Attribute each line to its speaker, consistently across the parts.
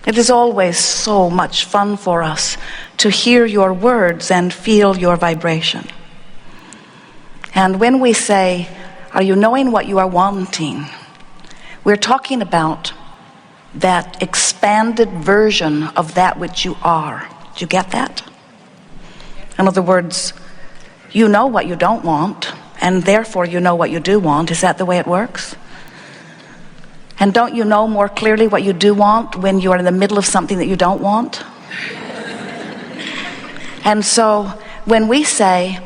Speaker 1: It is always so much fun for us to hear your words and feel your vibration. And when we say, are you knowing what you are wanting? We're talking about that expanded version of that which you are. Do you get that? In other words, you know what you don't want, and therefore you know what you do want. Is that the way it works? And don't you know more clearly what you do want when you are in the middle of something that you don't want? And so when we say,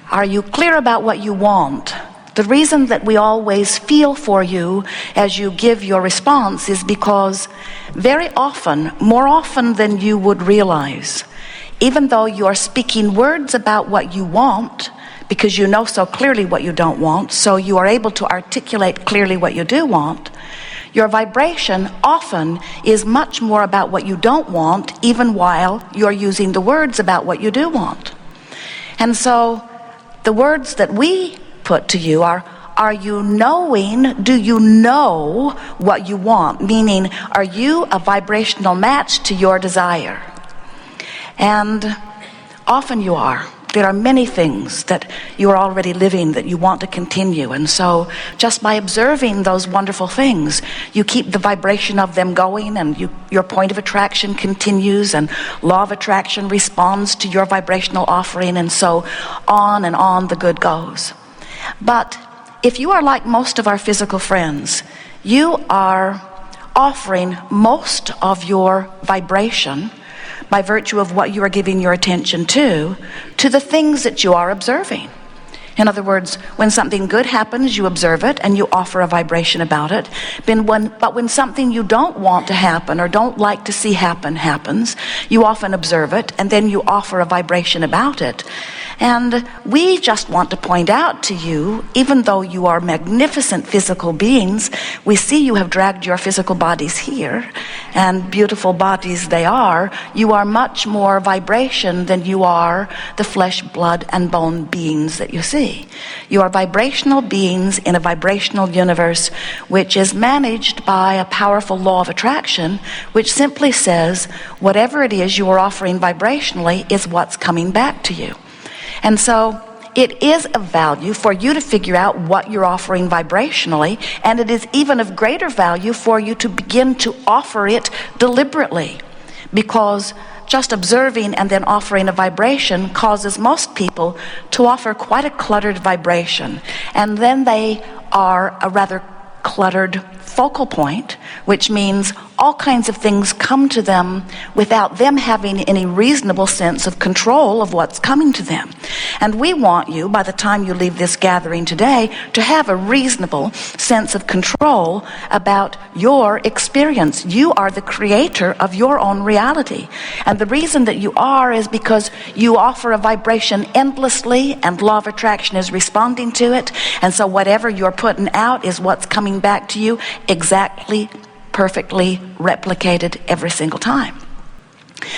Speaker 1: are you clear about what you want? The reason that we always feel for you as you give your response is because very often, more often than you would realize, even though you are speaking words about what you want, because you know so clearly what you don't want, so you are able to articulate clearly what you do want, your vibration often is much more about what you don't want, even while you're using the words about what you do want. And so the words that we put to you are you knowing, do you know what you want? Meaning, are you a vibrational match to your desire? And often you are. There are many things that you are already living that you want to continue. And so just by observing those wonderful things, you keep the vibration of them going, and your point of attraction continues, and law of attraction responds to your vibrational offering, and so on and on the good goes. But if you are like most of our physical friends, you are offering most of your vibration by virtue of what you are giving your attention to the things that you are observing. In other words, when something good happens, you observe it and you offer a vibration about it. But when something you don't want to happen or don't like to see happens, you often observe it and then you offer a vibration about it. And we just want to point out to you, even though you are magnificent physical beings, we see you have dragged your physical bodies here, and beautiful bodies they are. You are much more vibration than you are the flesh, blood, and bone beings that you see. You are vibrational beings in a vibrational universe which is managed by a powerful law of attraction, which simply says whatever it is you are offering vibrationally is what's coming back to you. And so it is of value for you to figure out what you're offering vibrationally, and it is even of greater value for you to begin to offer it deliberately, because just observing and then offering a vibration causes most people to offer quite a cluttered vibration, and then they are a rather cluttered focal point, which means all kinds of things come to them without them having any reasonable sense of control of what's coming to them. And we want you, by the time you leave this gathering today, to have a reasonable sense of control about your experience. You are the creator of your own reality. And the reason that you are is because you offer a vibration endlessly, and law of attraction is responding to it. And so whatever you're putting out is what's coming back to you, exactly, perfectly replicated every single time.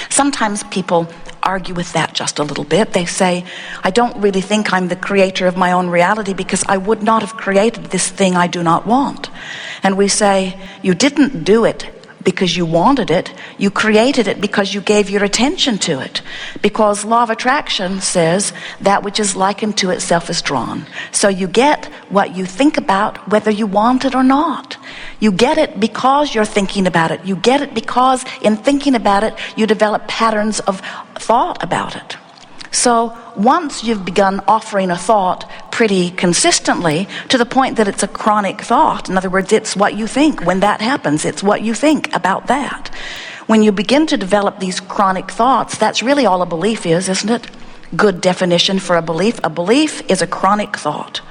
Speaker 1: Sometimes people argue with that just a little bit. They say, I don't really think I'm the creator of my own reality because I would not have created this thing I do not want. And we say, you didn't do it because you wanted it. You created it because you gave your attention to it. Because law of attraction says that which is likened to itself is drawn. So you get what you think about, whether you want it or not. You get it because you're thinking about it. You get it because in thinking about it, you develop patterns of thought about it. So once you've begun offering a thought pretty consistently to the point that it's a chronic thought, in other words, it's what you think when that happens, it's what you think about that. When you begin to develop these chronic thoughts, that's really all a belief is, isn't it? Good definition for a belief. A belief is a chronic thought.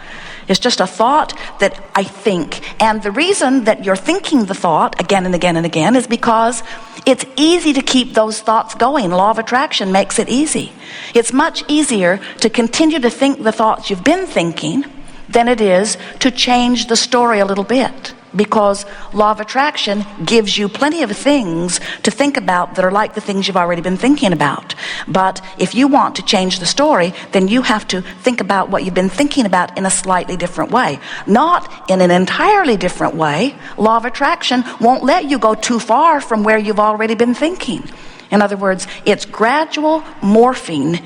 Speaker 1: It's just a thought that I think. And the reason that you're thinking the thought again and again and again is because it's easy to keep those thoughts going. Law of attraction makes it easy. It's much easier to continue to think the thoughts you've been thinking than it is to change the story a little bit. because law of attraction gives you plenty of things to think about that are like the things you've already been thinking about. But if you want to change the story, then you have to think about what you've been thinking about in a slightly different way, not in an entirely different way. Law of attraction won't let you go too far from where you've already been thinking. In other words, it's gradual morphing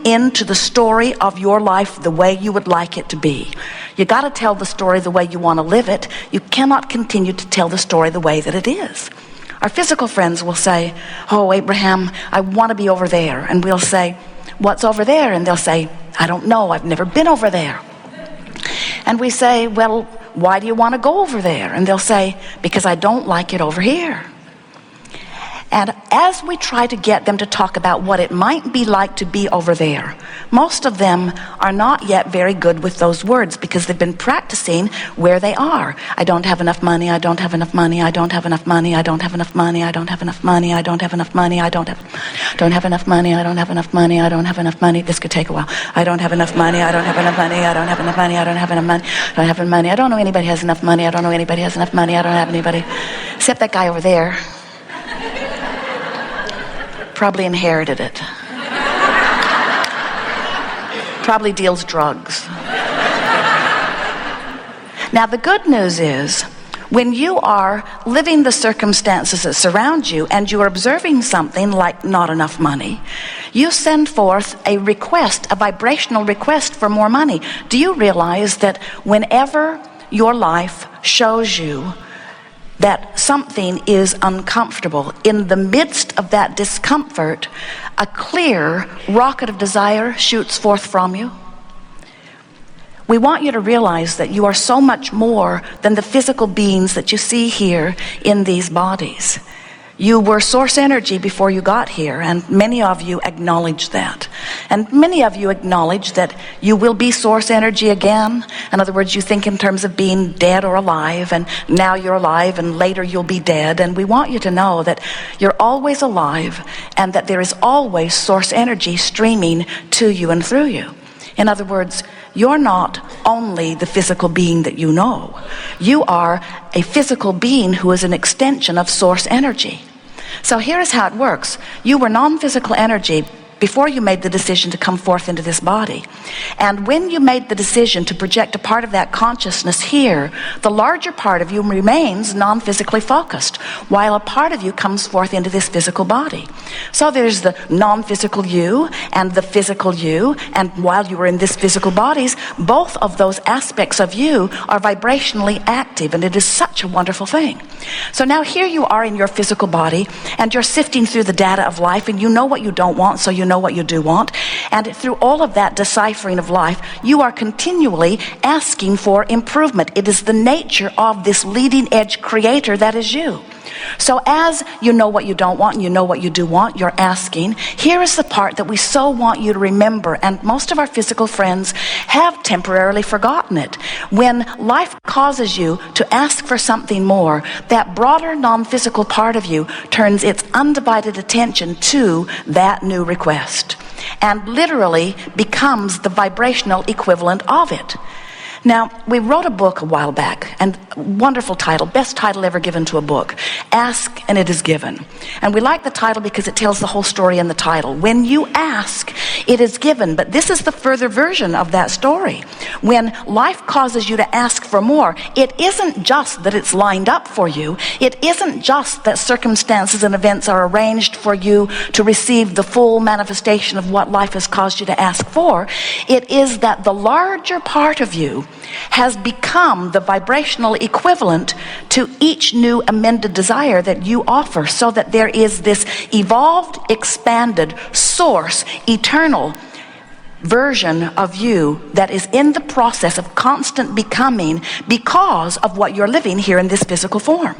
Speaker 1: into the story of your life the way you would like it to be. You got to tell the story the way you want to live it. You cannot continue to tell the story the way that it is. Our physical friends will say, "Oh, Abraham, I want to be over there." And we'll say, "What's over there?" And they'll say, "I don't know. I've never been over there." And we say, "Well, why do you want to go over there?" And they'll say, "Because I don't like it over here." And as we try to get them to talk about what it might be like to be over there, most of them are not yet very good with those words because they've been practicing where they are. I don't have enough money, I don't have enough money, I don't have enough money, I don't have enough money, I don't have enough money, I don't have enough money, I don't have enough money, I don't have enough money, I don't have enough money. This could take a while. I don't have enough money, I don't have enough money, I don't have enough money, I don't have enough money, I don't have enough money. I don't know anybody has enough money, I don't know anybody has enough money, I don't have anybody. Except that guy over there. Probably inherited it. Probably deals drugs. Now the good news is, when you are living the circumstances that surround you and you are observing something like not enough money, you send forth a request, a vibrational request for more money. Do you realize that whenever your life shows you that something is uncomfortable, in the midst of that discomfort, a clear rocket of desire shoots forth from you? We want you to realize that you are so much more than the physical beings that you see here in these bodies. You were source energy before you got here, and many of you acknowledge that. And many of you acknowledge that you will be source energy again. In other words, you think in terms of being dead or alive, and now you're alive and later you'll be dead. And we want you to know that you're always alive and that there is always source energy streaming to you and through you. In other words, you're not only the physical being that you know. You are a physical being who is an extension of source energy. So here is how it works. You were non-physical energy before you made the decision to come forth into this body. And when you made the decision to project a part of that consciousness here, the larger part of you remains non-physically focused, while a part of you comes forth into this physical body. So there's the non-physical you and the physical you, and while you were in this physical bodies, both of those aspects of you are vibrationally active, and it is such a wonderful thing. So now here you are in your physical body, and you're sifting through the data of life, and you know what you don't want, so you know what you do want. And through all of that deciphering of life, you are continually asking for improvement. It is the nature of this leading edge creator that is you. So as you know what you don't want and you know what you do want, you're asking. Here is the part that we so want you to remember, and most of our physical friends have temporarily forgotten it. When life causes you to ask for something more, that broader non-physical part of you turns its undivided attention to that new request and literally becomes the vibrational equivalent of it. Now, we wrote a book a while back, and wonderful title, best title ever given to a book, Ask and It Is Given. And we like the title because it tells the whole story in the title. When you ask, it is given. But this is the further version of that story. When life causes you to ask for more, it isn't just that it's lined up for you. It isn't just that circumstances and events are arranged for you to receive the full manifestation of what life has caused you to ask for. It is that the larger part of you has become the vibrational equivalent to each new amended desire that you offer, so that there is this evolved, expanded, source, eternal version of you that is in the process of constant becoming because of what you're living here in this physical form.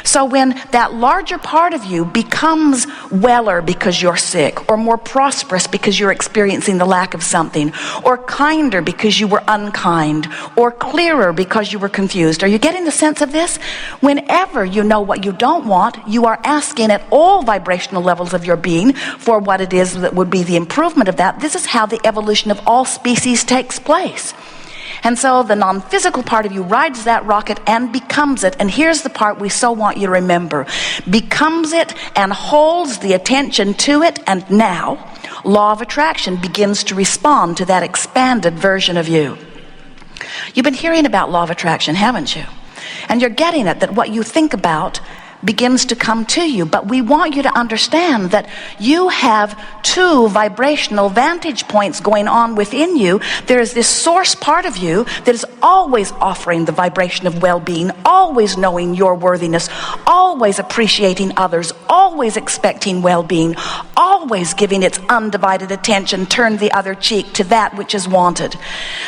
Speaker 1: So when that larger part of you becomes weller because you're sick, or more prosperous because you're experiencing the lack of something, or kinder because you were unkind, or clearer because you were confused. Are you getting the sense of this? Whenever you know what you don't want, you are asking at all vibrational levels of your being for what it is that would be the improvement of that. This is how the evolution of all species takes place. And so the non-physical part of you rides that rocket and becomes it. And here's the part we so want you to remember. Becomes it and holds the attention to it. And now, law of attraction begins to respond to that expanded version of you. You've been hearing about law of attraction, haven't you? And you're getting it, that what you think about begins to come to you. But we want you to understand that you have two vibrational vantage points going on within you. There is this source part of you that is always offering the vibration of well-being, always knowing your worthiness, always appreciating others, always expecting well-being, always giving its undivided attention, turn the other cheek to that which is wanted.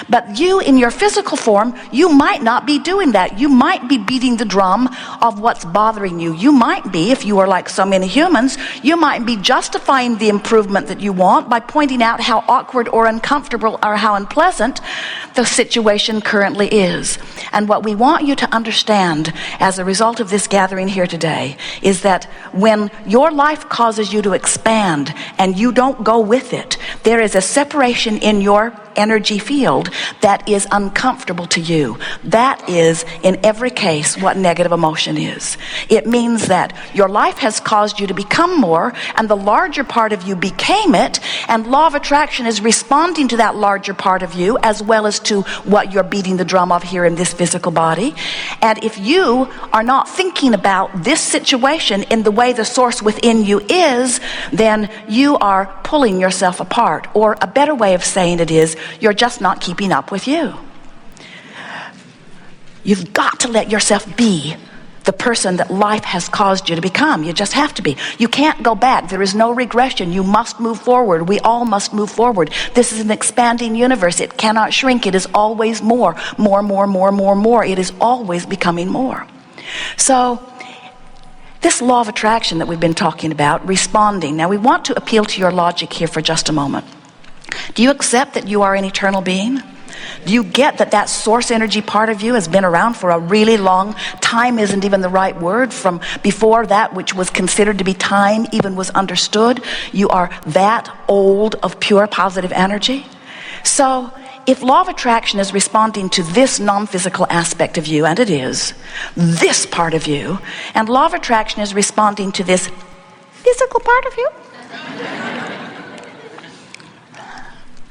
Speaker 1: But you, in your physical form, you might not be doing that. You might be beating the drum of what's bothering you. You might be, if you are like so many humans, you might be justifying the improvement that you want by pointing out how awkward or uncomfortable or how unpleasant the situation currently is. And what we want you to understand as a result of this gathering here today is that when your life causes you to expand and you don't go with it, there is a separation in your energy field that is uncomfortable to you. That is, in every case, what negative emotion is. It means that your life has caused you to become more, and the larger part of you became it, and law of attraction is responding to that larger part of you as well as to what you're beating the drum of here in this physical body. And if you are not thinking about this situation in the way the source within you is, then you are pulling yourself apart. Or a better way of saying it is, you're just not keeping up with you. You've got to let yourself be the person that life has caused you to become. You just have to be. You can't go back. There is no regression. You must move forward. We all must move forward. This is an expanding universe. It cannot shrink. It is always more. It is always becoming more. So, this law of attraction that we've been talking about, responding. Now, we want to appeal to your logic here for just a moment. Do you accept that you are an eternal being? Do you get that that source energy part of you has been around for a really long time? Isn't even the right word. From before that which was considered to be time even was understood. You are that old of pure positive energy. So if law of attraction is responding to this non-physical aspect of you, and it is, this part of you, and law of attraction is responding to this physical part of you,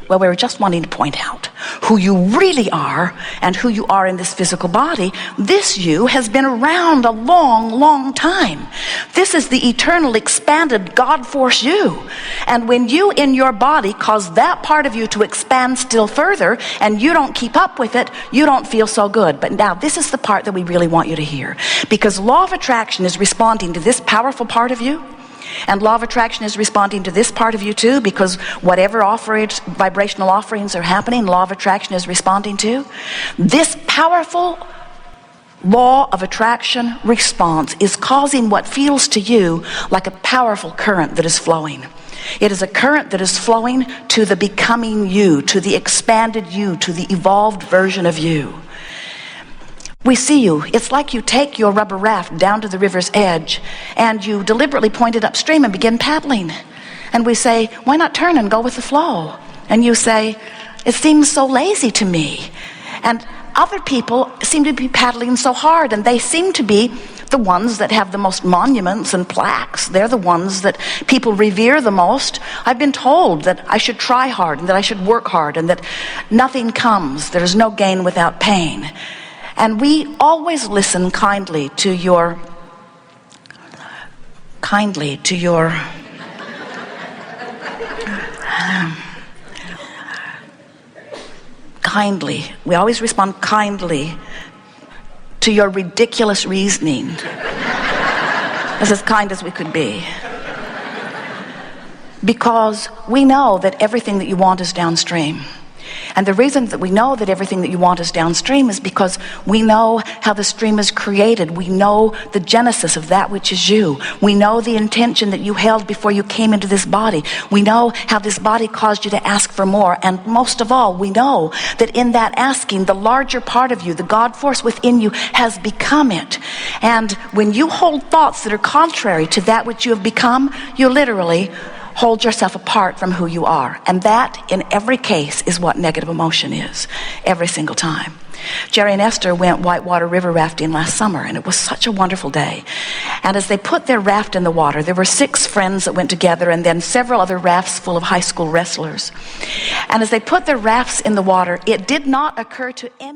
Speaker 1: well, we were just wanting to point out who you really are and who you are in this physical body. This you has been around a long time. This is the eternal, expanded God force you. And when you in your body cause that part of you to expand still further and you don't keep up with it, you don't feel so good. But now this is the part that we really want you to hear. Because law of attraction is responding to this powerful part of you. And law of attraction is responding to this part of you too, because whatever vibrational offerings are happening, law of attraction is responding to. This powerful law of attraction response is causing what feels to you like a powerful current that is flowing. It is a current that is flowing to the becoming you, to the expanded you, to the evolved version of you. We see you. It's like you take your rubber raft down to the river's edge and you deliberately point it upstream and begin paddling. And we say, why not turn and go with the flow? And you say, it seems so lazy to me. And other people seem to be paddling so hard, and they seem to be the ones that have the most monuments and plaques. They're the ones that people revere the most. I've been told that I should try hard and that I should work hard and that nothing comes. There is no gain without pain. And we always listen kindly to your we always respond kindly to your ridiculous reasoning. As kind as we could be. Because we know that everything that you want is downstream. And the reason that we know that everything that you want is downstream is because we know how the stream is created. We know the genesis of that which is you. We know the intention that you held before you came into this body. We know how this body caused you to ask for more. And most of all, we know that in that asking, the larger part of you, the God force within you, has become it. And when you hold thoughts that are contrary to that which you have become, you literally hold yourself apart from who you are. And that, in every case, is what negative emotion is, every single time. Jerry and Esther went whitewater river rafting last summer, and it was such a wonderful day. And as they put their raft in the water, there were 6 friends that went together, and then several other rafts full of high school wrestlers. And as they put their rafts in the water, it did not occur to any